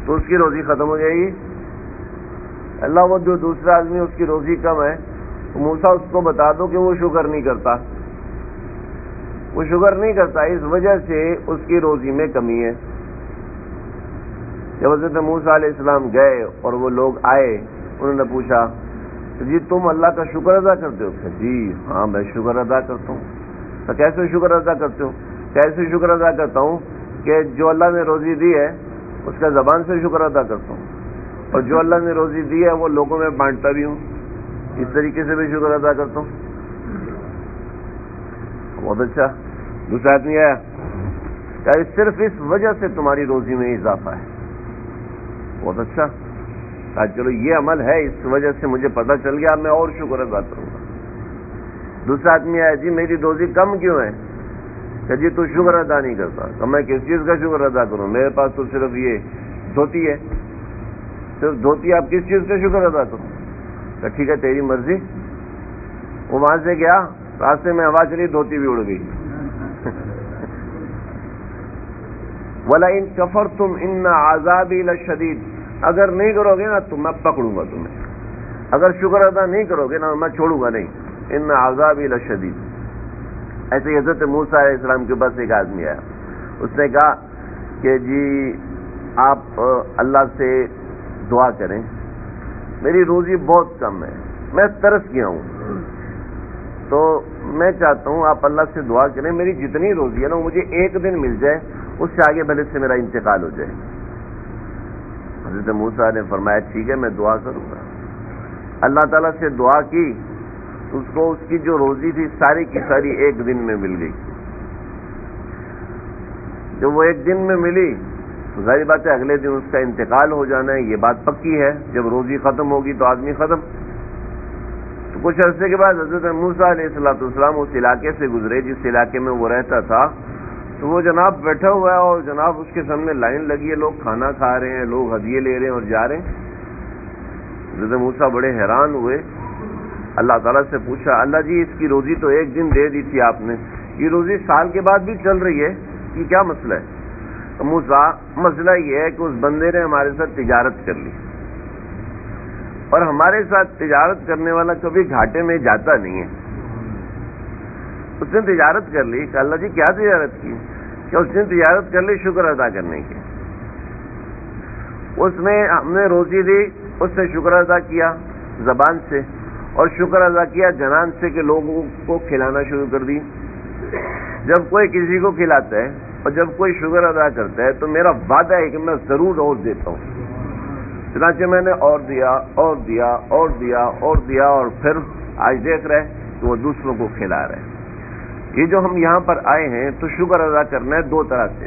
تو اس کی روزی ختم ہو جائے گی. اللہ وہ جو دوسرا آدمی اس کی روزی کم ہے تو موسیٰ اس کو بتا دو کہ وہ شکر نہیں کرتا، وہ شکر نہیں کرتا، اس وجہ سے اس کی روزی میں کمی ہے. جب حضرت موسیٰ علیہ السلام گئے اور وہ لوگ آئے، انہوں نے پوچھا جی تم اللہ کا شکر ادا کرتے ہو؟ جی ہاں میں شکر ادا کرتا ہوں. تو کیسے شکر ادا کرتے ہو؟ کیسے شکر ادا کرتا ہوں کہ جو اللہ نے روزی دی ہے اس کا زبان سے شکر ادا کرتا ہوں، اور جو اللہ نے روزی دی ہے وہ لوگوں میں بانٹتا بھی ہوں، اس طریقے سے بھی شکر ادا کرتا ہوں. بہت اچھا. دوسرا آدمی آیا کہ صرف اس وجہ سے تمہاری روزی میں اضافہ ہے. بہت اچھا. چلو یہ عمل ہے، اس وجہ سے مجھے پتہ چل گیا، میں اور شکر ادا کروں گا. دوسرا آدمی آیا جی میری روزی کم کیوں ہے؟ کہ جی تو شکر ادا نہیں کرتا. تو میں کس چیز کا شکر ادا کروں؟ میرے پاس تو صرف یہ دھوتی ہے، صرف دھوتی. آپ کس چیز کا شکر ادا کروں؟ کہ ٹھیک ہے تیری مرضی. وہ وہاں سے گیا، راستے میں ہوا چلی، دھوتی بھی اڑ گئی. وَلَئِن كَفَرْتُمْ إِنَّ عَذَابِي لَشَدِيدٌ. اگر نہیں کرو گے نا تو میں پکڑوں گا تمہیں. اگر شکر ادا نہیں کرو گے نا میں چھوڑوں گا نہیں. ان عذابی لشدید. ایسے ہی حضرت موسیٰ علیہ السلام کے پاس ایک آدمی آیا، اس نے کہا کہ جی آپ اللہ سے دعا کریں، میری روزی بہت کم ہے، میں ترس گیا ہوں، تو میں چاہتا ہوں آپ اللہ سے دعا کریں میری جتنی روزی ہے نا مجھے ایک دن مل جائے، اس سے آگے بھلے سے میرا انتقال ہو جائے. حضرت موسیٰ نے فرمایا ٹھیک ہے میں دعا کروں گا. اللہ تعالیٰ سے دعا کی، اس کو اس کی جو روزی تھی ساری کی ساری ایک دن میں مل گئی. جب وہ ایک دن میں ملی تو ظاہر بات ہے اگلے دن اس کا انتقال ہو جانا ہے، یہ بات پکی ہے. جب روزی ختم ہوگی تو آدمی ختم. تو کچھ عرصے کے بعد حضرت موسیٰ علیہ السلام اس علاقے سے گزرے جس علاقے میں وہ رہتا تھا. تو وہ جناب بیٹھا ہوا ہے اور جناب اس کے سامنے لائن لگی ہے، لوگ کھانا کھا رہے ہیں، لوگ ہدیے لے رہے ہیں اور جا رہے ہیں. حضرت موسیٰ بڑے حیران ہوئے، اللہ تعالیٰ سے پوچھا اللہ جی اس کی روزی تو ایک دن دے دی تھی آپ نے، یہ روزی سال کے بعد بھی چل رہی ہے، یہ کیا مسئلہ ہے؟ تو موسیٰ مسئلہ یہ ہے کہ اس بندے نے ہمارے ساتھ تجارت کر لی، اور ہمارے ساتھ تجارت کرنے والا کبھی گھاٹے میں جاتا نہیں ہے. اس نے تجارت کر لی. کہ اللہ جی کیا تجارت کی؟ کہ اس نے تجارت کر لی شکر ادا کرنے کی. اس میں ہم نے روزی دی، اس سے شکر ادا کیا زبان سے، اور شکر ادا کیا جنان سے کہ لوگوں کو کھلانا شروع کر دی. جب کوئی کسی کو کھلاتا ہے اور جب کوئی شکر ادا کرتا ہے تو میرا وعدہ ہے کہ میں ضرور اور دیتا ہوں. چنانچہ میں نے اور دیا اور دیا اور دیا اور دیا، اور پھر آج دیکھ رہے کہ وہ دوسروں کو کھلا رہے. یہ جو ہم یہاں پر آئے ہیں تو شکر ادا کرنا ہے دو طرح سے.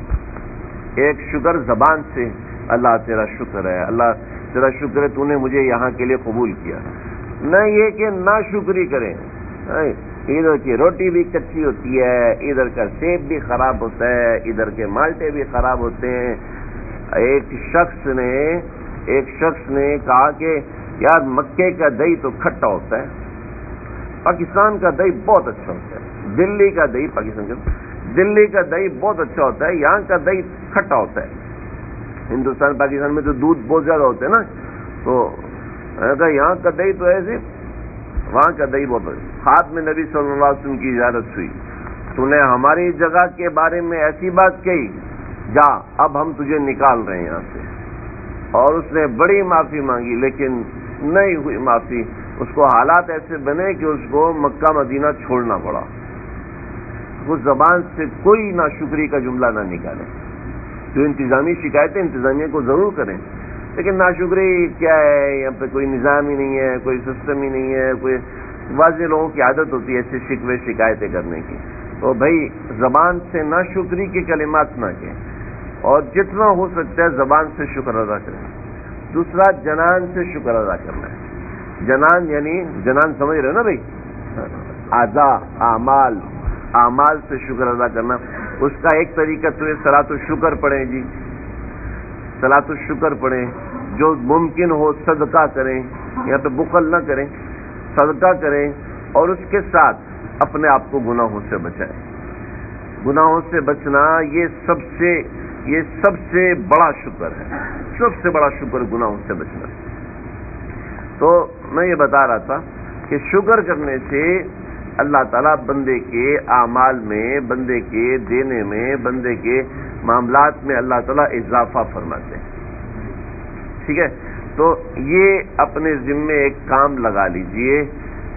ایک شکر زبان سے، اللہ تیرا شکر ہے، اللہ تیرا شکر ہے تو نے مجھے یہاں کے لیے قبول کیا. نہ یہ کہ نا شکری کریں، ادھر کی روٹی بھی کچی ہوتی ہے، ادھر کا سیب بھی خراب ہوتا ہے، ادھر کے مالٹے بھی خراب ہوتے ہیں. ایک شخص نے کہا کہ یار مکے کا دہی تو کھٹا ہوتا ہے، پاکستان کا دہی بہت اچھا ہوتا ہے، دلی کا دہی دلی کا دہی بہت اچھا ہوتا ہے، یہاں کا دہی کھٹا ہوتا ہے. ہندوستان پاکستان میں تو دودھ بہت زیادہ ہوتے ہیں نا، تو یہاں کا دہی تو ایسے، وہاں کا دہی بہت اچھا. ہاتھ میں نبی صلی اللہ علیہ وسلم کی اجازت ہوئی، تو نے ہماری جگہ کے بارے میں ایسی بات کہی، جا اب ہم تجھے نکال رہے ہیں یہاں سے. اور اس نے بڑی معافی مانگی لیکن نہیں ہوئی معافی. اس کو حالات ایسے بنے کہ اس کو مکہ مدینہ چھوڑنا پڑا. وہ زبان سے کوئی ناشکری کا جملہ نہ نکالے. جو انتظامی شکایتیں انتظامیہ کو ضرور کریں، لیکن ناشکری کیا ہے؟ یہاں پہ کوئی نظام ہی نہیں ہے، کوئی سسٹم ہی نہیں ہے. کوئی واضح لوگوں کی عادت ہوتی ہے ایسے شکوے شکایتیں کرنے کی. تو بھائی زبان سے ناشکری کے کلمات نہ کہیں، اور جتنا ہو سکتا ہے زبان سے شکر ادا کریں. دوسرا جنان سے شکر ادا کرنا ہے. جنان یعنی جنان سمجھ رہے ہو نا بھائی، اعضاء اعمال سے شکر ادا کرنا. اس کا ایک طریقہ تو یہ صلاۃ الشکر پڑھیں جی، صلاۃ الشکر پڑھیں. جو ممکن ہو صدقہ کریں، یہاں پہ بخل نہ کریں، صدقہ کریں، اور اس کے ساتھ اپنے آپ کو گناہوں سے بچائیں. گناہوں سے بچنا یہ سب سے یہ سب سے بڑا شکر ہے، سب سے بڑا شکر گناہوں سے بچنا۔ تو میں یہ بتا رہا تھا کہ شکر کرنے سے اللہ تعالیٰ بندے کے اعمال میں، بندے کے دینے میں، بندے کے معاملات میں اللہ تعالیٰ اضافہ فرماتے ہیں، ٹھیک ہے۔ تو یہ اپنے ذمے ایک کام لگا لیجئے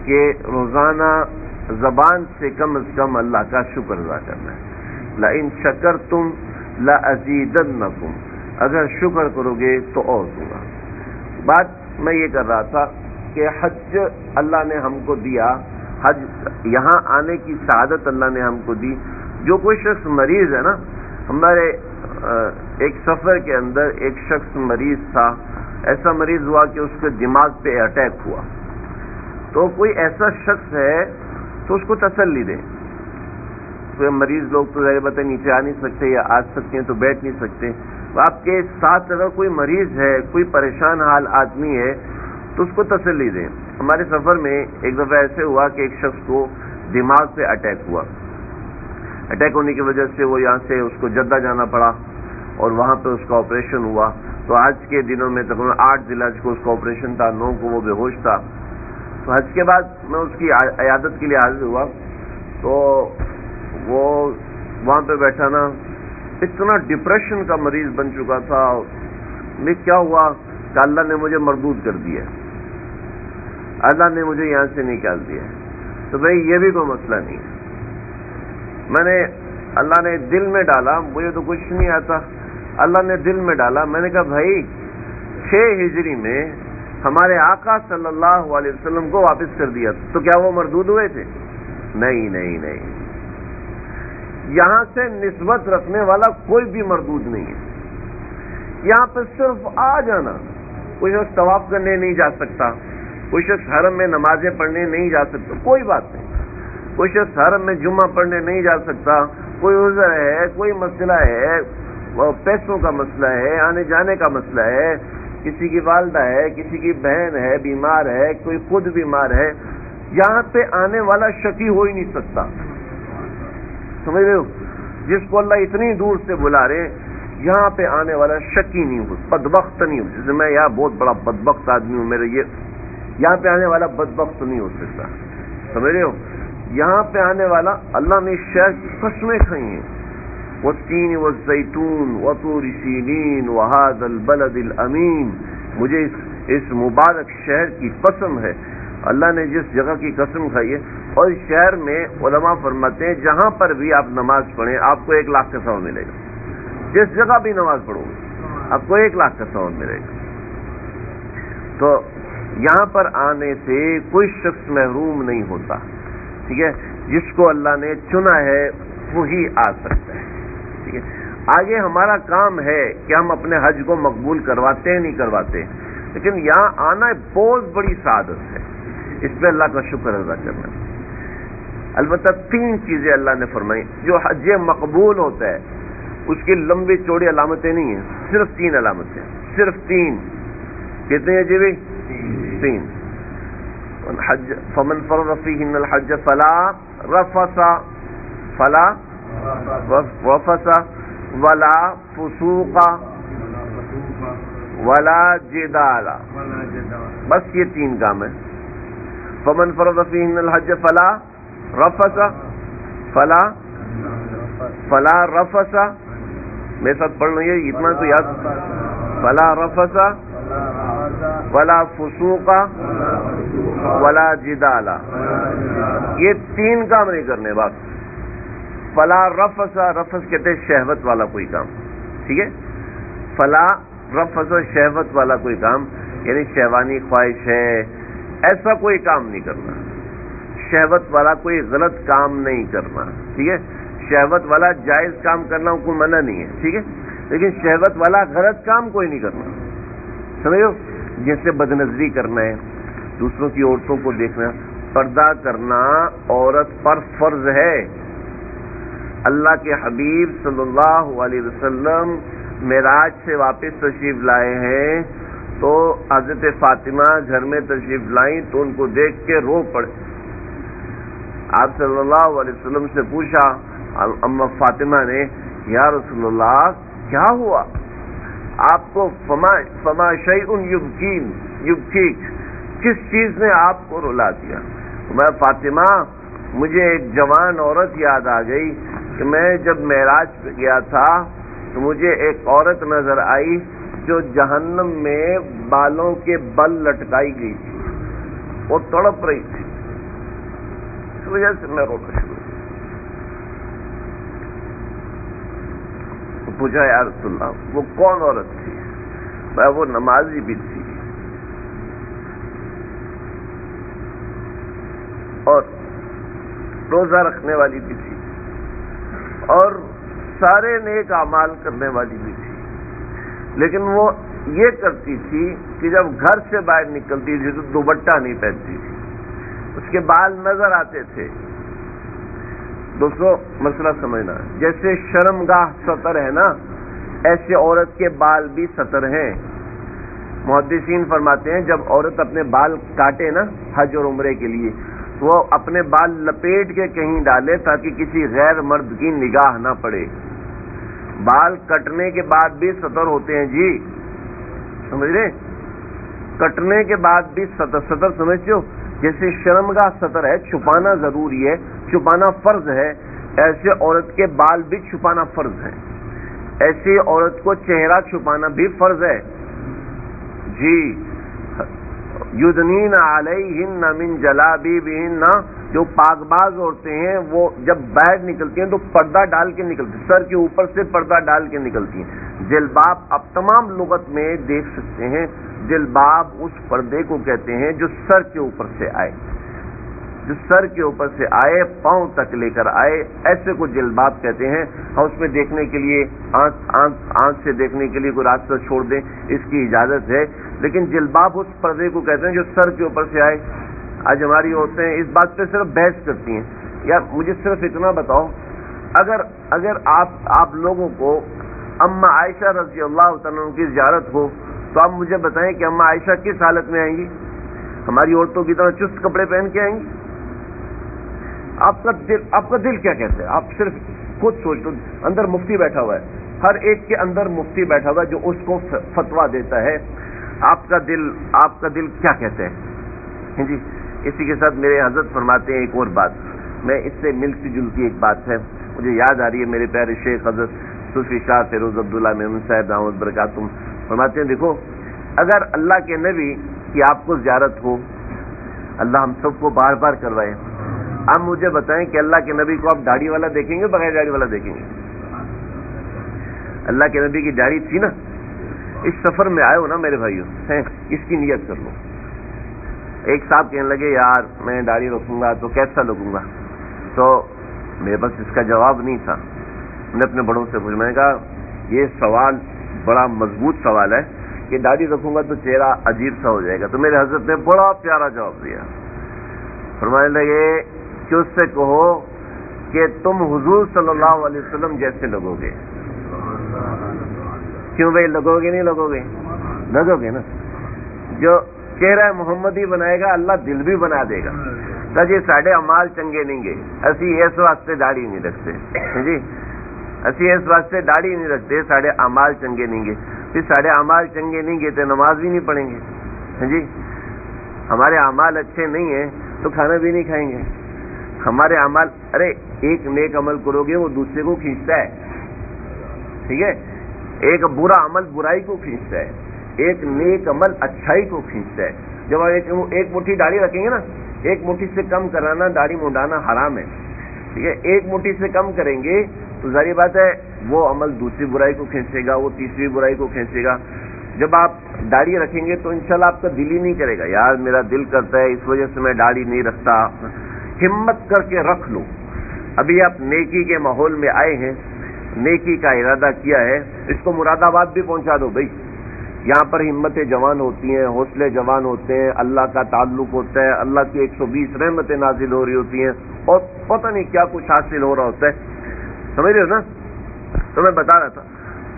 کہ روزانہ زبان سے کم از کم اللہ کا شکر ادا کرنا ہے۔ لَإِن شَكَرْتُمْ لَأَزِيدَنَّكُمْ، اگر شکر کرو گے تو اور دوں گا۔ بات میں یہ کر رہا تھا کہ حج اللہ نے ہم کو دیا، حج یہاں آنے کی سعادت اللہ نے ہم کو دی۔ جو کوئی شخص مریض ہے نا، ہمارے ایک سفر کے اندر ایک شخص مریض تھا، ایسا مریض ہوا کہ اس کے دماغ پہ اٹیک ہوا۔ تو کوئی ایسا شخص ہے تو اس کو تسلی دیں۔ تو مریض لوگ تو ظاہر بات ہے نیچے آ نہیں سکتے، یا آ سکتے ہیں تو بیٹھ نہیں سکتے۔ آپ کے ساتھ اگر کوئی مریض ہے، کوئی پریشان حال آدمی ہے تو اس کو تسلی دیں۔ ہمارے سفر میں ایک دفعہ ایسے ہوا کہ ایک شخص کو دماغ پہ اٹیک ہوا۔ اٹیک ہونے کی وجہ سے وہ یہاں سے اس کو جدہ جانا پڑا اور وہاں پہ اس کا آپریشن ہوا۔ تو آج کے دنوں میں تقریباً 8 ذی الحج کو اس کا آپریشن تھا، 9 کو وہ بے ہوش تھا۔ تو حج کے بعد میں اس کی عیادت کے لیے حاضر ہوا، تو وہ وہاں پہ بیٹھا نا، اتنا ڈپریشن کا مریض بن چکا تھا۔ میں کیا ہوا کہ اللہ نے مجھے مردود کر دیا، اللہ نے مجھے یہاں سے نکال دیا۔ تو بھائی یہ بھی کوئی مسئلہ نہیں ہے، میں نے اللہ نے دل میں ڈالا، مجھے تو کچھ نہیں آتا، اللہ نے دل میں ڈالا۔ میں نے کہا بھائی 6 ہجری میں ہمارے آقا صلی اللہ علیہ وسلم کو واپس کر دیا، تو کیا وہ مردود ہوئے تھے؟ نہیں نہیں نہیں، یہاں سے نسبت رکھنے والا کوئی بھی مردود نہیں ہے۔ یہاں پہ صرف آ جانا، کوئی شخص طواف کرنے نہیں جا سکتا، کوئی شخص حرم میں نمازیں پڑھنے نہیں جا سکتا، کوئی بات نہیں۔ کوئی شخص حرم میں جمعہ پڑھنے نہیں جا سکتا، کوئی عذر ہے، کوئی مسئلہ ہے، پیسوں کا مسئلہ ہے، آنے جانے کا مسئلہ ہے، کسی کی والدہ ہے، کسی کی بہن ہے بیمار ہے، کوئی خود بیمار ہے، یہاں پہ آنے والا شکی ہو ہی نہیں سکتا، سمجھ رہے ہو؟ جس کو اللہ اتنی دور سے بلا رہے ہیں، یہاں پہ آنے والا شکی نہیں ہو، بدبخت نہیں ہو، جیسے میں یہاں بہت بڑا بدبخت آدمی ہوں، میرے یہاں پہ آنے والا بدبخت نہیں ہو سکتا، سمجھ رہے ہو؟ یہاں پہ آنے والا، اللہ نے شہر کی قسمیں کھائی ہیں، والتین والزیتون وطور سینین وہذا البلد الامین، مجھے اس مبارک شہر کی قسم ہے، اللہ نے جس جگہ کی قسم کھائی ہے۔ اور اس شہر میں علماء فرماتے ہیں جہاں پر بھی آپ نماز پڑھیں آپ کو 1 لاکھ کا ثواب ملے گا، جس جگہ بھی نماز پڑھو گے آپ کو 1 لاکھ کا ثواب ملے گا۔ تو یہاں پر آنے سے کوئی شخص محروم نہیں ہوتا، ٹھیک ہے؟ جس کو اللہ نے چنا ہے وہی آ سکتا ہے، ٹھیک ہے؟ آگے ہمارا کام ہے کہ ہم اپنے حج کو مقبول کرواتے ہیں نہیں کرواتے، لیکن یہاں آنا بہت بڑی سعادت ہے، اس پہ اللہ کا شکر ادا کرنا۔ البتہ 3 چیزیں اللہ نے فرمائی، جو حج مقبول ہوتا ہے اس کی لمبی چوڑی علامتیں نہیں ہیں، صرف 3 علامتیں، صرف 3۔ کتنے ہیں جی بھائی؟ 3۔ حج فمن فرض فیہن الحج فلا رفث ولا فسوق ولا جدال، بس یہ 3 کام ہے۔ فمن فرض فیہن الحج فلا رفث فلا رفث، میرے ساتھ پڑھ لیں اتنا تو یاد، فلا رفث ولا فسوق ولا جدال، یہ 3 کام نہیں کرنے بات۔ فلا رفث، رفث کہتے ہیں شہوت والا کوئی کام، ٹھیک ہے؟ فلا رفث، شہوت والا کوئی کام، یعنی شہوانی خواہش ہے ایسا کوئی کام نہیں کرنا، شہوت والا کوئی غلط کام نہیں کرنا، ٹھیک ہے؟ شہوت والا جائز کام کرنا کوئی منع نہیں ہے، ٹھیک ہے؟ لیکن شہوت والا غلط کام کوئی نہیں کرنا، سمجھو؟ جیسے بدنظری کرنا ہے، دوسروں کی عورتوں کو دیکھنا، پردہ کرنا عورت پر فرض ہے۔ اللہ کے حبیب صلی اللہ علیہ وسلم معراج سے واپس تشریف لائے ہیں تو حضرت فاطمہ گھر میں تشریف لائیں تو ان کو دیکھ کے رو پڑے۔ آپ صلی اللہ علیہ وسلم سے پوچھا اما فاطمہ نے، یا رسول اللہ کیا ہوا آپ کو؟ فما شیء یبکیک، کس چیز نے آپ کو رلا دیا؟ میں فاطمہ، مجھے ایک جوان عورت یاد آ گئی کہ میں جب معراج پہ گیا تھا تو مجھے ایک عورت نظر آئی جو جہنم میں بالوں کے بل لٹکائی گئی تھی، وہ تڑپ رہی تھی، اس وجہ سے میں رونا شروع تو پوچھا یا رسول اللہ وہ کون عورت تھی؟ میں وہ نمازی بھی تھی اور روزہ رکھنے والی بھی تھی اور سارے نیک اعمال کرنے والی بھی تھی، لیکن وہ یہ کرتی تھی کہ جب گھر سے باہر نکلتی تھی تو دوپٹہ نہیں پہنتی تھی، اس کے بال نظر آتے تھے۔ دوستو مسئلہ سمجھنا، جیسے شرمگاہ سطر ہے نا، ایسے عورت کے بال بھی سطر ہیں۔ محدثین فرماتے ہیں جب عورت اپنے بال کاٹے نا حج اور عمرے کے لیے، وہ اپنے بال لپیٹ کے کہیں ڈالے تاکہ کسی غیر مرد کی نگاہ نہ پڑے۔ بال کٹنے کے بعد بھی سطر ہوتے ہیں جی، سمجھ رہے؟ کٹنے کے بعد بھی سطر سمجھتے ہو؟ جیسے شرمگاہ سطر ہے، چھپانا ضروری ہے، چھپانا فرض ہے، ایسے عورت کے بال بھی چھپانا فرض ہے، ایسی عورت کو چہرہ چھپانا بھی فرض ہے جی۔ یدنین علیہن من جلابیبہن، جو پاک باز عورتیں ہیں وہ جب باہر نکلتی ہیں تو پردہ ڈال کے نکلتی ہیں، سر کے اوپر سے پردہ ڈال کے نکلتی ہیں۔ جلباب اب تمام لغت میں دیکھ سکتے ہیں، جلباب اس پردے کو کہتے ہیں جو سر کے اوپر سے آئے، جو سر کے اوپر سے آئے پاؤں تک لے کر آئے، ایسے کو جلباب کہتے ہیں۔ ہم اس میں دیکھنے کے لیے آنکھ سے دیکھنے کے لیے کوئی راستہ چھوڑ دیں، اس کی اجازت ہے، لیکن جلباب اس پردے کو کہتے ہیں جو سر کے اوپر سے آئے۔ آج ہماری عورتیں اس بات پہ صرف بحث کرتی ہیں، یا مجھے صرف اتنا بتاؤ، اگر آپ لوگوں کو اما عائشہ رضی اللہ تعالیٰ عنہ کی زیارت ہو تو آپ مجھے بتائیں کہ اما عائشہ کس حالت میں آئیں گی؟ ہماری عورتوں کی طرح چست کپڑے پہن کے آئیں گی؟ آپ کا دل کیا کہتا ہے؟ آپ صرف خود سوچ لو، اندر مفتی بیٹھا ہوا ہے، ہر ایک کے اندر مفتی بیٹھا ہوا ہے جو اس کو فتویٰ دیتا ہے، آپ کا دل کیا کہتا ہے جی؟ اسی کے ساتھ میرے حضرت فرماتے ہیں ایک اور بات، میں اس سے ملتی جلتی ایک بات ہے مجھے یاد آ رہی ہے، میرے پیارے شیخ حضرت صوفی شاہ فیروز عبداللہ محمود صاحب دامت برکاتہم فرماتے ہیں، دیکھو اگر اللہ کے نبی کی آپ کو زیارت ہو، اللہ ہم سب کو بار بار کروائے، آپ مجھے بتائیں کہ اللہ کے نبی کو آپ داڑھی والا دیکھیں گے بغیر داڑھی والا دیکھیں گے؟ اللہ کے نبی کی داڑھی تھی نا، اس سفر میں آئے ہو نا میرے بھائیوں، اس کی نیت کر لو۔ ایک صاحب کہنے لگے یار میں داڑھی رکھوں گا تو کیسا لگوں گا، تو میرے پاس اس کا جواب نہیں تھا، میں نے اپنے بڑوں سے پوچھا، میں نے کہا یہ سوال بڑا مضبوط سوال ہے کہ داڑھی رکھوں گا تو چہرہ عجیب سا ہو جائے گا، تو میرے حضرت نے بڑا پیارا جواب دیا، فرمانے لگے کہ اس سے کہو کہ تم حضور صلی اللہ علیہ وسلم جیسے لگو گے۔ کیوں بھائی لگو گے نہیں لگو گے نا؟ جو چہرہ محمدی بنائے گا اللہ دل بھی بنا دے گا۔ تو جی ساڈے امال چنگے نہیں گے، اسی اس واسطے داڑھی نہیں رکھتے جی، اسی اس واسطے داڑھی نہیں رکھتے، ساڈے امال چنگے نہیں گے، پھر ساڈے امال چنگے نہیں گے تو نماز بھی نہیں پڑھیں گے جی، ہمارے اعمال اچھے نہیں ہیں تو کھانا بھی نہیں کھائیں گے، ہمارے اعمال، ارے ایک نیک عمل کرو گے وہ دوسرے کو کھینچتا ہے، ٹھیک ہے، ایک برا عمل برائی کو کھینچتا ہے، ایک نیک عمل اچھائی کو کھینچتا ہے۔ جب آپ ایک مٹھی داڑھی رکھیں گے نا، ایک مٹھی سے کم کرانا داڑھی منڈانا حرام ہے، ٹھیک ہے، ایک مٹھی سے کم کریں گے تو ظاہر بات ہے وہ عمل دوسری برائی کو کھینچے گا، وہ تیسری برائی کو کھینچے گا۔ جب آپ داڑھی رکھیں گے تو انشاءاللہ آپ کا دل ہی نہیں کرے گا یار میرا دل کرتا ہے اس وجہ سے میں داڑھی نہیں رکھتا، ہمت کر کے رکھ لو۔ ابھی آپ نیکی کے ماحول میں آئے ہیں، نیکی کا ارادہ کیا ہے، اس کو مراد آباد بھی پہنچا دو بھائی، یہاں پر ہمتیں جوان ہوتی ہیں، حوصلے جوان ہوتے ہیں، اللہ کا تعلق ہوتا ہے، اللہ کی 120 رحمتیں نازل ہو رہی ہوتی ہیں اور پتہ نہیں کیا کچھ حاصل ہو رہا ہوتا ہے، سمجھ رہے ہو نا؟ تو میں بتا رہا تھا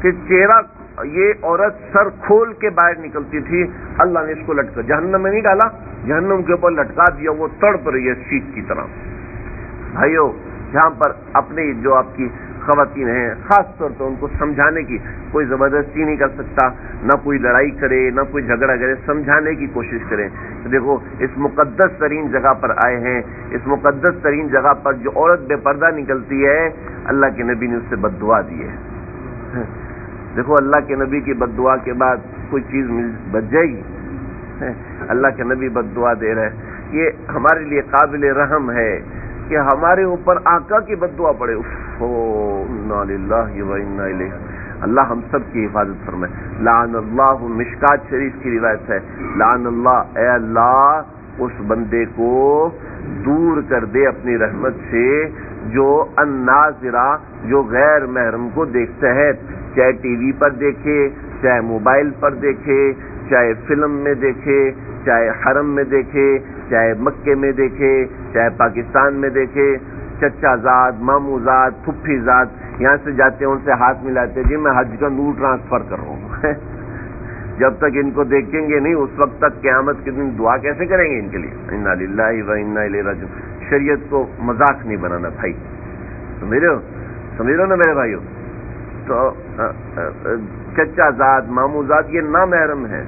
کہ چہرہ، یہ عورت سر کھول کے باہر نکلتی تھی، اللہ نے اس کو لٹکا جہنم میں نہیں ڈالا، جہنم کے اوپر لٹکا دیا، وہ تڑپ رہی ہے شیٹ کی طرح۔ بھائیو جہاں پر اپنی جو آپ کی خواتین ہیں خاص طور پہ ان کو سمجھانے کی، کوئی زبردستی نہیں کر سکتا، نہ کوئی لڑائی کرے نہ کوئی جھگڑا کرے، سمجھانے کی کوشش کریں۔ دیکھو اس مقدس ترین جگہ پر آئے ہیں، اس مقدس ترین جگہ پر جو عورت بے پردہ نکلتی ہے اللہ کے نبی نے اس سے بد دعا دی ہے۔ دیکھو اللہ کے نبی کی بد دعا کے بعد کوئی چیز بچ جائے گی؟ اللہ کے نبی بد دعا دے رہے ہیں۔ یہ ہمارے لیے قابل رحم ہے کہ ہمارے اوپر آقا کی بد دعا پڑے۔ انا للہ و انا الیہ، اللہ ہم سب کی حفاظت فرمائے۔ لعن اللہ، مشکات شریف کی روایت ہے، لعن اللہ، اے اللہ اس بندے کو دور کر دے اپنی رحمت سے جو الناظرہ، جو غیر محرم کو دیکھتا ہے، چاہے ٹی وی پر دیکھے، چاہے موبائل پر دیکھے، چاہے فلم میں دیکھے، چاہے حرم میں دیکھے، چاہے مکے میں دیکھے، چاہے پاکستان میں دیکھے، چچا زاد، مامو زاد، پھپھی زاد یہاں سے جاتے ہیں، ان سے ہاتھ ملاتے ہیں، جی میں حج کا نور ٹرانسفر کر رہا ہوں۔ جب تک ان کو دیکھیں گے نہیں اس وقت تک قیامت کے دن دعا کیسے کریں گے ان کے لیے؟ انا للہ و انا الیہ راجعون۔ شریعت کو مذاق نہیں بنانا بھائی، سمجھ رہے ہو نا میرے بھائیو؟ تو چچا زاد، مامو زاد یہ نامحرم ہے۔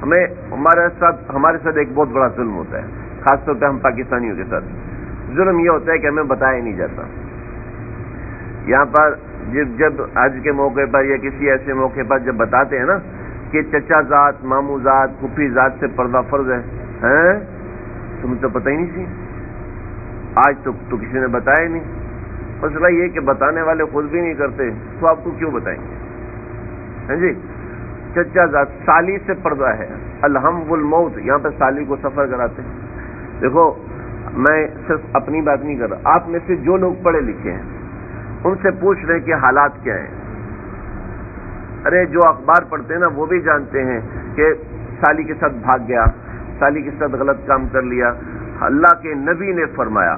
ہمیں ہمارے ساتھ ایک بہت بڑا ظلم ہوتا ہے، خاص طور پہ ہم پاکستانیوں کے ساتھ ظلم یہ ہوتا ہے کہ ہمیں بتایا نہیں جاتا۔ یہاں پر جب حج کے موقع پر یا کسی ایسے موقع پر جب بتاتے ہیں نا کہ چچا زاد، مامو زاد، پھوپھی زاد سے پردہ فرض ہے، تمہیں تو پتہ ہی نہیں سی، آج تو کسی نے بتایا نہیں۔ مسئلہ یہ کہ بتانے والے خود بھی نہیں کرتے تو آپ کو کیوں بتائیں گے؟ ہاں جی، چچا زاد، سالی سے پردہ ہے، الہم والموت، یہاں پہ سالی کو سفر کراتے ہیں۔ دیکھو میں صرف اپنی بات نہیں کر رہا، آپ میں سے جو لوگ پڑھے لکھے ہیں ان سے پوچھ رہے کہ حالات کیا ہیں۔ ارے جو اخبار پڑھتے ہیں نا وہ بھی جانتے ہیں کہ سالی کے ساتھ بھاگ گیا، سالی کے ساتھ غلط کام کر لیا۔ اللہ کے نبی نے فرمایا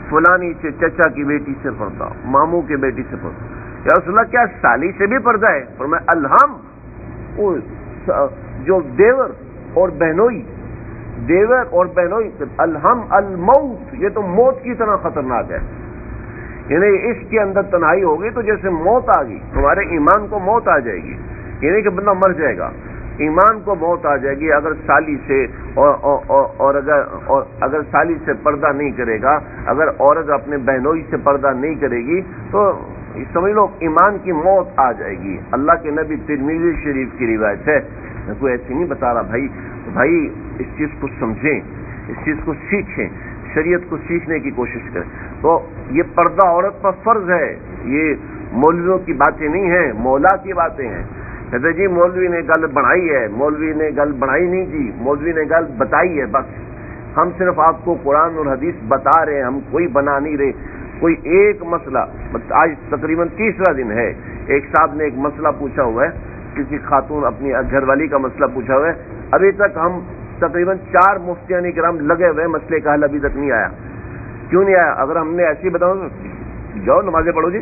فلانی سے چچا کی بیٹی سے پردہ، ماموں کی بیٹی سے پردہ۔ یا رسول اللہ کیا سالی سے بھی پردہ ہے؟ فرمایا الہم، جو دیور اور بہنوئی، الہم الموت، یہ تو موت کی طرح خطرناک ہے۔ یعنی اس کے اندر تنہائی ہوگی تو جیسے موت آ گئی، ہمارے ایمان کو موت آ جائے گی، یعنی کہ بندہ مر جائے گا، ایمان کو موت آ جائے گی اگر سالی سے اگر سالی سے پردہ نہیں کرے گا، اگر عورت اپنے بہنوئی سے پردہ نہیں کرے گی تو سمجھ لو ایمان کی موت آ جائے گی۔ اللہ کے نبی ترمذی شریف کی روایت ہے، میں کوئی ایسی نہیں بتا رہا بھائی اس چیز کو سمجھیں، اس چیز کو سیکھیں، شریعت کو سیکھنے کی کوشش کریں۔ تو یہ پردہ عورت پر فرض ہے، یہ مولویوں کی باتیں نہیں ہیں، مولا کی باتیں ہیں۔ کہتے جی مولوی نے گل بڑھائی ہے، مولوی نے گل بڑھائی نہیں جی، مولوی نے گل بتائی ہے، بس ہم صرف آپ کو قرآن اور حدیث بتا رہے ہیں، ہم کوئی بنا نہیں رہے۔ کوئی ایک مسئلہ، آج تقریباً تیسرا دن ہے، ایک صاحب نے ایک مسئلہ پوچھا ہوا ہے، کسی خاتون اپنی گھر والی کا مسئلہ پوچھا ہوا ہے، ابھی تک ہم تقریباً 4 مفتیان کرام لگے ہوئے مسئلے کا حل ابھی تک نہیں آیا۔ کیوں نہیں آیا؟ اگر ہم نے ایسے ہی بتاؤ جاؤ نمازیں پڑھو جی،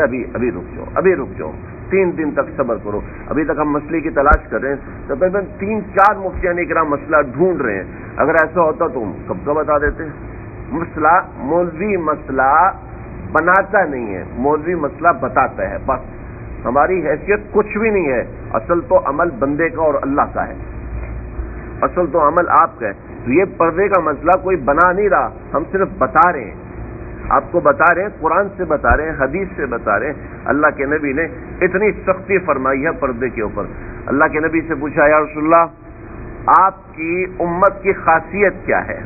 ابھی رک جاؤ 3 دن تک صبر کرو، ابھی تک ہم مسئلے کی تلاش کر رہے ہیں، تقریباً 3-4 مفتیان کرام مسئلہ ڈھونڈ رہے ہیں، اگر ایسا ہوتا تو ہم کب کا بتا دیتے۔ مولوی مسئلہ بناتا نہیں ہے، مولوی مسئلہ بتاتا ہے، بس ہماری حیثیت کچھ بھی نہیں ہے، اصل تو عمل بندے کا اور اللہ کا ہے، اصل تو عمل آپ کا ہے۔ تو یہ پردے کا مسئلہ کوئی بنا نہیں رہا، ہم صرف بتا رہے ہیں، آپ کو بتا رہے ہیں، قرآن سے بتا رہے ہیں، حدیث سے بتا رہے ہیں۔ اللہ کے نبی نے اتنی سختی فرمائی ہے پردے کے اوپر۔ اللہ کے نبی سے پوچھا یا رسول اللہ آپ کی امت کی خاصیت کیا ہے؟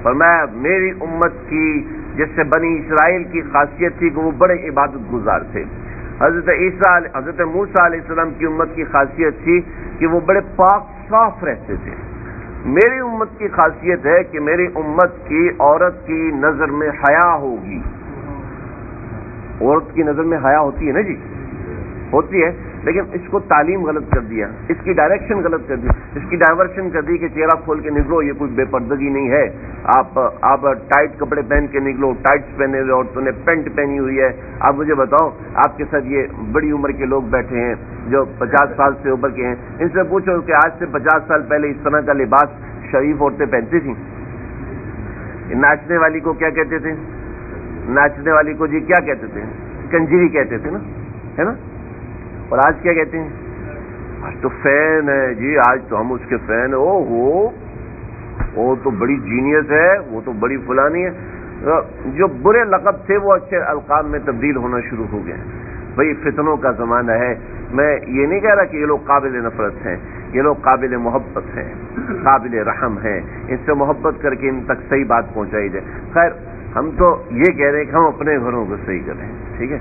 فرمایا میری امت کی جیسے بنی اسرائیل کی خاصیت تھی کہ وہ بڑے عبادت گزار تھے، حضرت موسیٰ علیہ السلام کی امت کی خاصیت تھی کہ وہ بڑے پاک صاف رہتے تھے۔ میری امت کی خاصیت ہے کہ میری امت کی عورت کی نظر میں حیا ہوگی۔ عورت کی نظر میں حیا ہوتی ہے نا جی، ہوتی ہے، لیکن اس کو تعلیم غلط کر دیا، اس کی ڈائریکشن غلط کر دی، اس کی ڈائیورشن کر دی کہ چہرہ کھول کے نکلو، یہ کوئی بے پردگی نہیں ہے، آپ ٹائٹ کپڑے پہن کے نکلو، ٹائٹس پہنے ہوئے عورتوں نے پینٹ پہنی ہوئی ہے۔ آپ مجھے بتاؤ آپ کے ساتھ یہ بڑی عمر کے لوگ بیٹھے ہیں جو 50 سال سے اوپر کے ہیں، ان سے پوچھو کہ آج سے 50 سال پہلے اس طرح کا لباس شریف عورتیں پہنتی تھیں؟ ناچنے والی کو کیا کہتے تھے؟ ناچنے والی کو جی کیا کہتے تھے؟ شکنجی کہتے تھے نا، ہے نا، اور آج کیا کہتے ہیں؟ آج تو فین ہے جی، آج تو ہم اس کے فین، وہ تو بڑی جینیس ہے، وہ تو بڑی فلانی ہے۔ جو برے لقب تھے وہ اچھے القاب میں تبدیل ہونا شروع ہو گئے ہیں۔ بھئی فتنوں کا زمانہ ہے۔ میں یہ نہیں کہہ رہا کہ یہ لوگ قابل نفرت ہیں، یہ لوگ قابل محبت ہیں، قابل رحم ہیں، ان سے محبت کر کے ان تک صحیح بات پہنچائی جائے۔ خیر ہم تو یہ کہہ رہے ہیں کہ ہم اپنے گھروں کو صحیح کریں، ٹھیک ہے،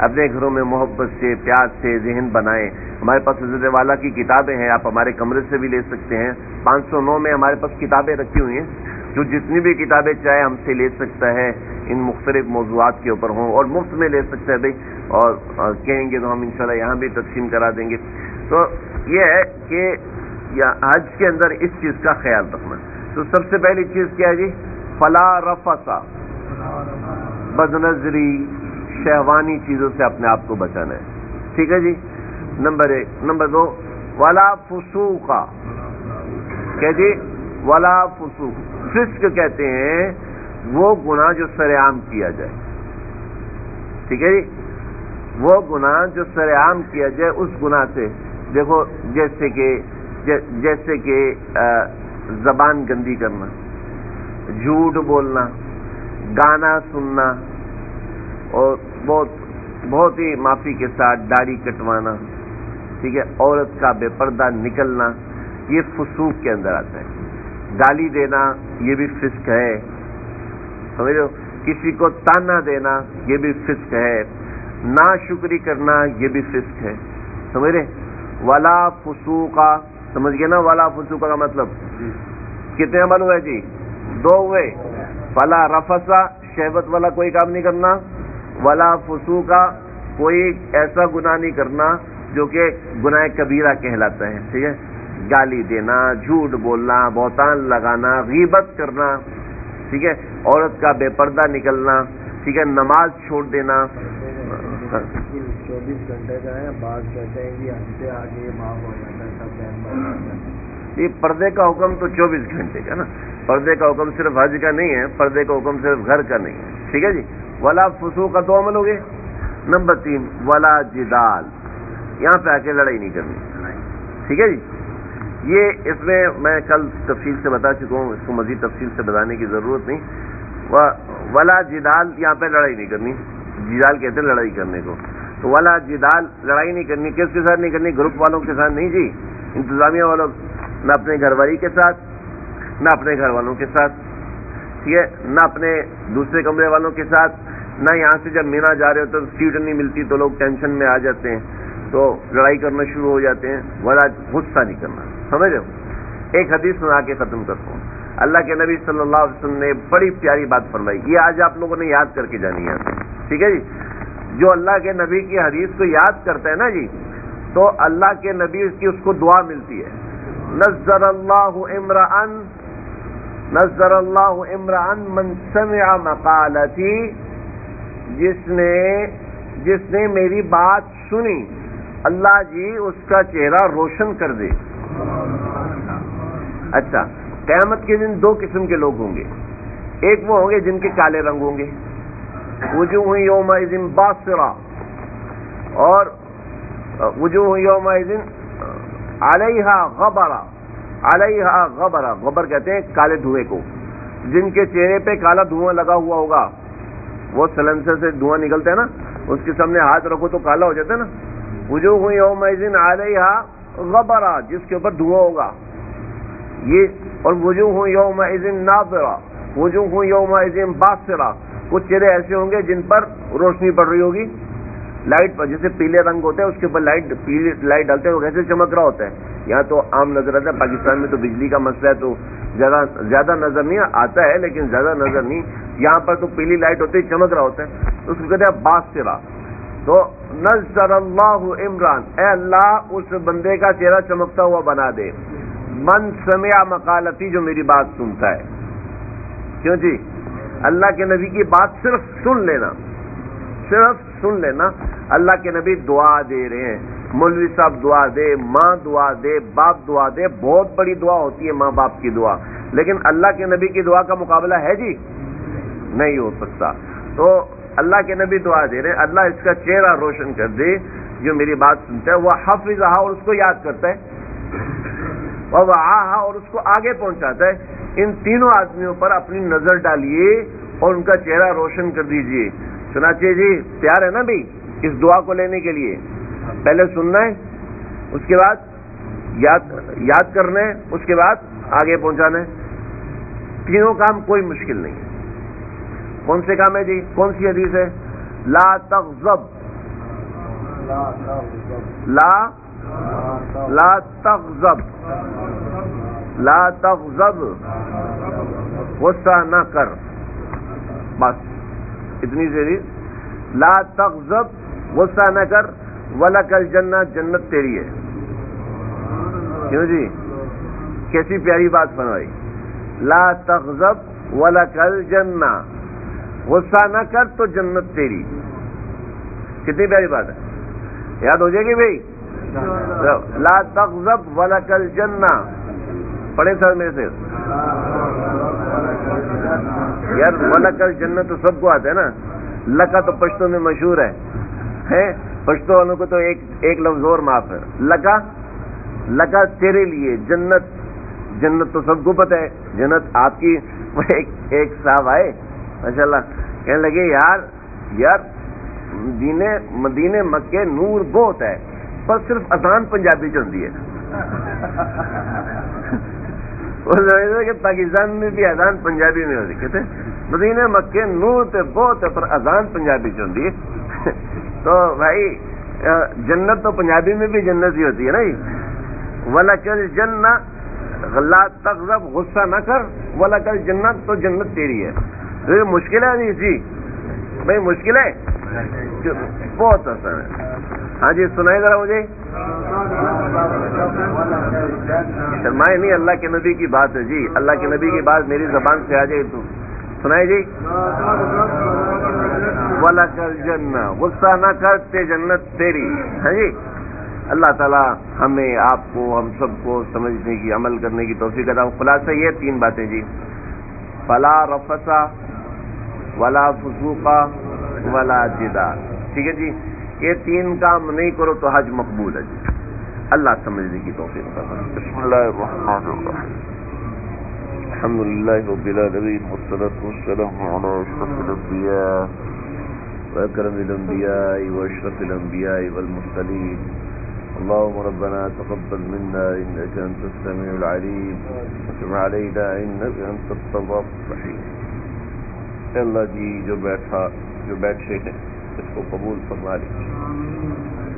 اپنے گھروں میں محبت سے، پیار سے ذہن بنائیں۔ ہمارے پاس حضرت والا کی کتابیں ہیں، آپ ہمارے کمرے سے بھی لے سکتے ہیں۔ 509 میں ہمارے پاس کتابیں رکھی ہوئی ہیں، جو جتنی بھی کتابیں چاہے ہم سے لے سکتا ہے، ان مختلف موضوعات کے اوپر ہوں، اور مفت میں لے سکتا ہے بھائی، اور کہیں گے تو ہم انشاءاللہ یہاں بھی تقسیم کرا دیں گے۔ تو یہ ہے کہ حج کے اندر اس چیز کا خیال رکھنا۔ تو سب سے پہلی چیز کیا ہے جی؟ فلا رفث، بدنظری، شہوانی چیزوں سے اپنے آپ کو بچانا ہے، ٹھیک ہے جی، نمبر 1۔ نمبر 2، ولا فسوق، کہ جی ولا فسوق، فسق کہتے ہیں وہ گناہ جو سر عام کیا جائے، ٹھیک ہے جی، وہ گناہ جو سر عام کیا جائے، اس گناہ سے دیکھو جیسے کہ زبان گندی کرنا، جھوٹ بولنا، گانا سننا، اور بہت ہی معافی کے ساتھ داڑھی کٹوانا، ٹھیک ہے، عورت کا بے پردہ نکلنا، یہ فسوق کے اندر آتا ہے۔ گالی دینا یہ بھی فسق ہے، سمجھ لو، کسی کو تانا دینا یہ بھی فسق ہے، ناشکری کرنا یہ بھی فسق ہے، سمجھ رہے؟ ولا فسوق، سمجھ گئے نا؟ ولا فسوق کا مطلب کتنے عمل ہوئے جی؟ 2 ہوئے۔ فلا رفث، شہوت والا کوئی کام نہیں کرنا، ولا فسوق، کوئی ایسا گناہ نہیں کرنا جو کہ گناہ کبیرہ کہلاتا ہے، ٹھیک ہے، گالی دینا، جھوٹ بولنا، بہتان لگانا، غیبت کرنا، ٹھیک ہے، عورت کا بے پردہ نکلنا، ٹھیک ہے، نماز چھوڑ دینا۔ 24 گھنٹے کا ہے، بعض کہتے ہیں کہ ہم سے آگے معاف ہو جاتا ہے، سب بہن۔ یہ پردے کا حکم تو 24 گھنٹے کا نا، پردے کا حکم صرف حج کا نہیں ہے، پردے کا حکم صرف گھر کا نہیں ہے، ٹھیک ہے جی۔ ولا فسوق کا 2 عمل ہو گئے۔ نمبر 3، ولا جدال، یہاں پہ آ کے لڑائی نہیں کرنی، ٹھیک ہے جی۔ یہ اس میں میں کل تفصیل سے بتا چکا ہوں، اس کو مزید تفصیل سے بتانے کی ضرورت نہیں۔ ولا جدال، یہاں پہ لڑائی نہیں کرنی، جدال کہتے ہیں لڑائی کرنے کو، تو ولا جدال، لڑائی نہیں کرنی، کس کے ساتھ نہیں کرنی؟ گروپ والوں کے ساتھ نہیں جی، انتظامیہ والوں، نہ اپنے گھر والی کے ساتھ، نہ اپنے گھر والوں کے ساتھ، ٹھیک ہے، نہ اپنے دوسرے کمرے والوں کے ساتھ، نہ یہاں سے جب مینا جا رہے ہو تو سیٹ نہیں ملتی تو لوگ ٹینشن میں آ جاتے ہیں تو لڑائی کرنا شروع ہو جاتے ہیں، ولا غصہ نہیں کرنا، سمجھ رہے ہو؟ ایک حدیث سنا کے ختم کرتا ہوں۔ اللہ کے نبی صلی اللہ علیہ وسلم نے بڑی پیاری بات فرمائی، یہ آج آپ لوگوں نے یاد کر کے جانی ہے، ٹھیک ہے جی۔ جو اللہ کے نبی کی حدیث کو یاد کرتا ہے نا جی، تو اللہ کے نبی اس کو دعا ملتی ہے، نذر اللہ امرأن من سمع مقالتی، جس نے میری بات سنی، اللہ جی اس کا چہرہ روشن کر دے۔ اچھا، قیامت کے دن 2 قسم کے لوگ ہوں گے، ایک وہ ہوں گے جن کے کالے رنگ ہوں گے، وجوہ یومئذ باصرہ، اور وجوہ یومئذ علیہا غبرہ، علیہا غبرہ، غبر کہتے ہیں کالے دھوئیں کو، جن کے چہرے پہ کالا دھواں لگا ہوا ہوگا، وہ سلنسر سے دھواں نکلتا ہے نا، اس کے سامنے ہاتھ رکھو تو کالا ہو جاتا ہے نا۔ وجوہ یومئذ علیہا غبرہ، جس کے اوپر دھواں ہوگا یہ، اور وجوہ یومئذ ناظرہ، وجوہ یومئذ باصرہ، کچھ چہرے ایسے ہوں گے جن پر روشنی پڑ رہی ہوگی لائٹ پر، جیسے پیلے رنگ ہوتا ہے اس کے اوپر پیلی لائٹ ڈالتے ہیں وہ کیسے چمک رہا ہوتا ہے۔ یہاں تو عام نظر آتا ہے، پاکستان میں تو بجلی کا مسئلہ ہے تو زیادہ نظر نہیں آتا ہے، لیکن زیادہ نظر نہیں، یہاں پر تو پیلی لائٹ ہوتی ہے چمک رہا ہوتا ہے، تو اس کو کہتے ہیں باصرہ۔ تو نذر اللہ عمران، اے اللہ اس بندے کا چہرہ چمکتا ہوا بنا دے، من سمع مقالتی، جو میری بات سنتا ہے۔ کیوں جی؟ اللہ کے نبی کی بات صرف سن لینا، صرف سن لینا۔ اللہ کے نبی دعا دے رہے ہیں، مولوی صاحب دعا دے، ماں دعا دے، باپ دعا دے، بہت بڑی دعا ہوتی ہے ماں باپ کی دعا، لیکن اللہ کے نبی کی دعا کا مقابلہ ہے جی؟ نہیں ہو سکتا۔ تو اللہ کے نبی دعا دے رہے ہیں اللہ اس کا چہرہ روشن کر دے جو میری بات سنتا ہے، وہ حافظہا اور اس کو یاد کرتا ہے، ووعاہا اور اس کو آگے پہنچاتا ہے، ان تینوں آدمیوں پر اپنی نظر ڈالیے اور ان کا چہرہ روشن کر دیجئے۔ چنانچہ جی تیار ہے نا بھائی اس دعا کو لینے کے لیے؟ پہلے سننا ہے، اس کے بعد یاد کرنا ہے، اس کے بعد آگے پہنچانا ہے۔ تینوں کام کوئی مشکل نہیں ہے۔ کون سے کام ہے جی؟ کون سی حدیث ہے؟ لا تغضب، لا تغضب، لا تغضب، غصہ نہ کر، بس اتنی سی حدیث۔ لا تغضب، غصہ نہ کر، وَلَكَ الْجَنَّةُ، جنت تیری ہے۔ کیوں جی؟ کیسی پیاری بات فرمائی، لا تغضب وَلَكَ الْجَنَّةُ، غصہ نہ کر تو جنت تیری۔ کتنی پیاری بات ہے، یاد ہو جائے گی بھائی؟ لا تغضب وَلَكَ الْجَنَّةُ، پڑھیں سر میرے سے یار، وَلَكَ الْجَنَّةُ تو سب کو آتا ہے نا، لکا تو پشتوں میں مشہور ہے، پشتوں والوں کو تو ایک لفظ اور معاف ہے، لکا تیرے لیے جنت، جنت تو سب کو پتہ ہے جنت آپ کی۔ ایک صاحب آئے ماشاءاللہ کہنے لگے یار مدینے مکے نور بہت ہے پر صرف اذان پنجابی چ ہوندی ہے۔ کہ پاکستان میں بھی اذان پنجابی میں ہوتی، کہتے مدینے مکے نور تے بہت ہے پر اذان پنجابی چ ہوندی ہے۔ تو بھائی جنت تو پنجابی میں بھی جنت ہی ہوتی ہے نا۔ وَلَكَ الْجَنَّةُ، لا تغضب، غصہ نہ کر، وَلَكَ الْجَنَّةُ تو جنت تیری ہے۔ یہ مشکل ہے نہیں جی بھائی، مشکل ہے بہت آسان ہے۔ ہاں جی سنائے ذرا مجھے، شرمائے نہیں، اللہ کے نبی کی بات ہے جی، اللہ کے نبی کی بات میری زبان سے آ جائے تو سنائے جی۔ وَلَكَ الْجَنَّةُ، غصہ نہ کرتے جنت تیری۔ ہاں جی اللہ تعالیٰ ہمیں آپ کو ہم سب کو سمجھنے کی عمل کرنے کی توفیق عطا۔ خلاصہ یہ تین باتیں جی، فلا رفث ولا فسوق ولا جدال، ٹھیک ہے جی، یہ تین کام نہیں کرو تو حج مقبول ہے جی۔ اللہ سمجھنے کی توفیق عطا۔ بسم اللہ الرحمن الرحیم، الحمد للہ رب العالمین، والصلاة والسلام علی اشرف الانبیاء واکرم الانبیاء واشرف الانبیاء والمرسلین، اللهم ربنا تقبل منا انك انت السميع العليم وتب علينا انك انت التواب الرحيم۔ اے اللہ جی جو بیٹھے ہیں اس کو قبول فرما لیجیے،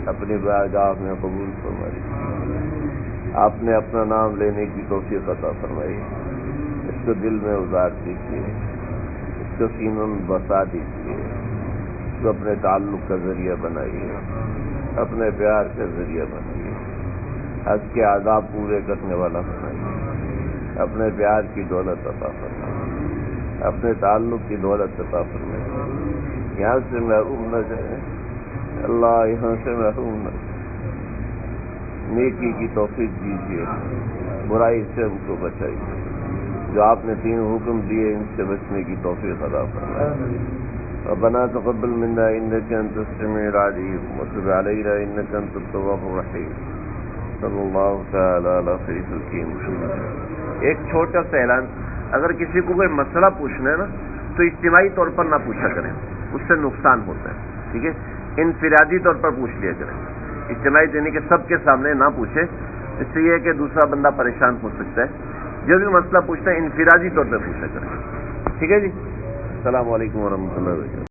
اپنی بارگاہ میں قبول فرما لیجیے، آپ نے اپنا نام لینے کی توفیق عطا فرمائی، اس کو دل میں اتار دیجیے، اس کو سینوں میں بسا دیجیے، اس کو اپنے تعلق کا ذریعہ بنائیے، اپنے پیار کا ذریعہ بنائیے، حج کے آداب پورے کرنے والا بنائیے، اپنے پیار کی دولت عطا فرمائیے، اپنے تعلق کی دولت عطا فرمائیے، یہاں سے محروم نہ جائیں اللہ، یہاں سے محروم نہ جائیں، نیکی کی توفیق دیجیے، برائی سے ہم کو بچائیے، جو آپ نے تین حکم دیے ان سے بچنے کی توفیق عطا فرمائیے۔ ربنا تقبل منا انك انت السميع العليم وتب علينا انك انت التواب الرحيم، صلی اللہ تعالی علی خیر خلقہ محمد۔ ایک چھوٹا سا اعلان، اگر کسی کو کوئی مسئلہ پوچھنا ہے نا تو اجتماعی طور پر نہ پوچھا کریں، اس سے نقصان ہوتا ہے، ٹھیک ہے، انفرادی طور پر پوچھ لیا کریں، اجتماعی یعنی کہ سب کے سامنے نہ پوچھیں، اس سے یہ ہے کہ دوسرا بندہ پریشان ہو سکتا ہے۔ جو بھی مسئلہ پوچھتا ہے انفرادی طور پر پوچھا کریں، ٹھیک ہے جی۔ السلام علیکم ورحمۃ اللہ وبرکاتہ۔